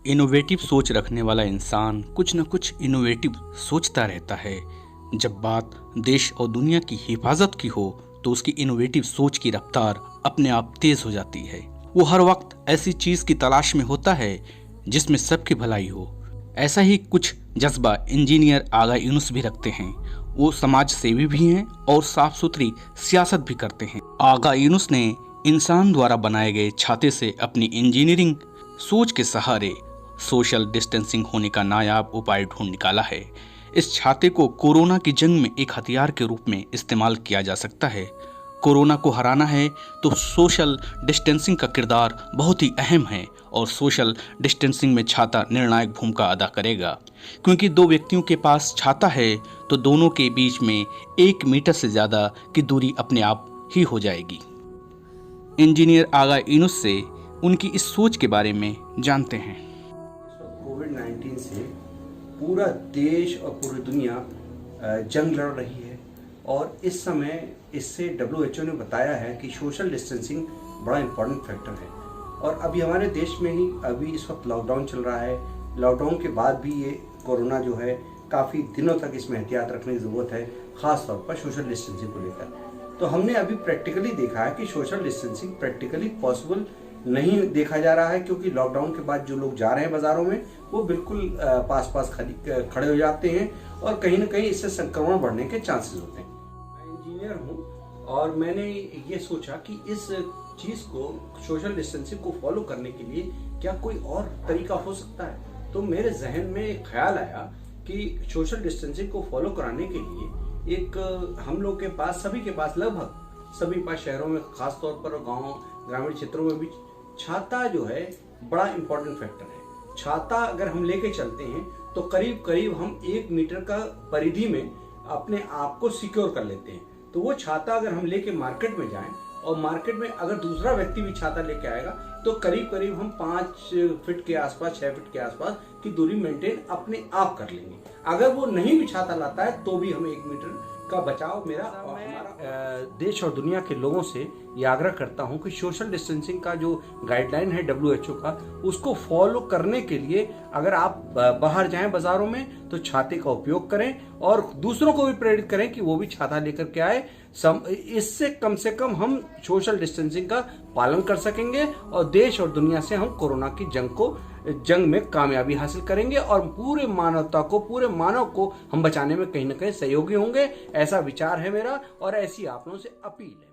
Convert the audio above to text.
Innovative सोच रखने वाला इंसान कुछ न कुछ इनोवेटिव सोचता रहता है। जब बात देश और दुनिया की हिफाजत की हो तो उसकी इनोवेटिव सोच की रफ्तार अपने आप तेज हो जाती है। वो हर वक्त ऐसी चीज की तलाश में होता है जिसमें सबकी भलाई हो। ऐसा ही कुछ जज्बा इंजीनियर आगा यूनुस भी रखते हैं। वो समाज सेवी भी हैं और साफ सुथरी सियासत भी करते हैं। आगा यूनुस ने इंसान द्वारा बनाए गए छाते से अपनी इंजीनियरिंग सोच के सहारे सोशल डिस्टेंसिंग होने का नायाब उपाय ढूंढ निकाला है। इस छाते को कोरोना की जंग में एक हथियार के रूप में इस्तेमाल किया जा सकता है। कोरोना को हराना है तो सोशल डिस्टेंसिंग का किरदार बहुत ही अहम है और सोशल डिस्टेंसिंग में छाता निर्णायक भूमिका अदा करेगा, क्योंकि दो व्यक्तियों के पास छाता है तो दोनों के बीच में 1 मीटर से ज़्यादा की दूरी अपने आप ही हो जाएगी। इंजीनियर आगा यूनुस से उनकी इस सोच के बारे में जानते हैं। कोविड-19 से पूरा देश और पूरी दुनिया जंग लड़ रही है और इस समय इससे WHO ने बताया है कि सोशल डिस्टेंसिंग बड़ा इम्पोर्टेंट फैक्टर है। और अभी हमारे देश में ही अभी इस वक्त लॉकडाउन चल रहा है। लॉकडाउन के बाद भी ये कोरोना जो है काफ़ी दिनों तक इसमें एहतियात रखने की ज़रूरत है, ख़ास तौर पर सोशल डिस्टेंसिंग को लेकर। तो हमने अभी प्रैक्टिकली देखा है कि सोशल डिस्टेंसिंग प्रैक्टिकली पॉसिबल नहीं देखा जा रहा है, क्योंकि लॉकडाउन के बाद जो लोग जा रहे हैं बाज़ारों में वो बिल्कुल पास पास खड़े हो जाते हैं और कहीं ना कहीं इससे संक्रमण बढ़ने के चांसेस होते हैं। मैं इंजीनियर हूँ और मैंने ये सोचा कि इस चीज़ को सोशल डिस्टेंसिंग को फॉलो करने के लिए क्या कोई और तरीका हो सकता है। तो मेरे जहन में एक ख्याल आया कि सोशल डिस्टेंसिंग को फॉलो कराने के लिए एक हम लोग के पास, सभी के पास, लगभग सभी पास, शहरों में खास तौर पर, गाँव ग्रामीण क्षेत्रों में भी छाता जो है बड़ा इंपॉर्टेंट फैक्टर है। छाता अगर हम लेके चलते हैं तो करीब करीब हम 1 मीटर का परिधि में अपने आप को सिक्योर कर लेते हैं। तो वो छाता अगर हम लेके मार्केट में जाएं और मार्केट में अगर दूसरा व्यक्ति भी छाता लेके आएगा तो करीब करीब हम 5 फीट के आसपास, 6 फीट के आसपास की दूरी मेंटेन अपने आप कर लेंगे। अगर वो नहीं भी छाता लाता है तो भी हमें 1 मीटर का बचाव मेरा और हमारा देश और दुनिया के लोगों से ये आग्रह करता हूं कि सोशल डिस्टेंसिंग का जो गाइडलाइन है WHO का, उसको फॉलो करने के लिए अगर आप बाहर जाएं बाजारों में तो छाते का उपयोग करें और दूसरों को भी प्रेरित करें कि वो भी छाता लेकर के आए। इससे कम से कम हम सोशल डिस्टेंसिंग का पालन कर सकेंगे और देश और दुनिया से हम कोरोना की जंग में कामयाबी हासिल करेंगे और पूरे मानवता को, पूरे मानव को हम बचाने में कहीं ना कहीं सहयोगी होंगे। ऐसा विचार है मेरा और ऐसी आप लोगों से अपील है।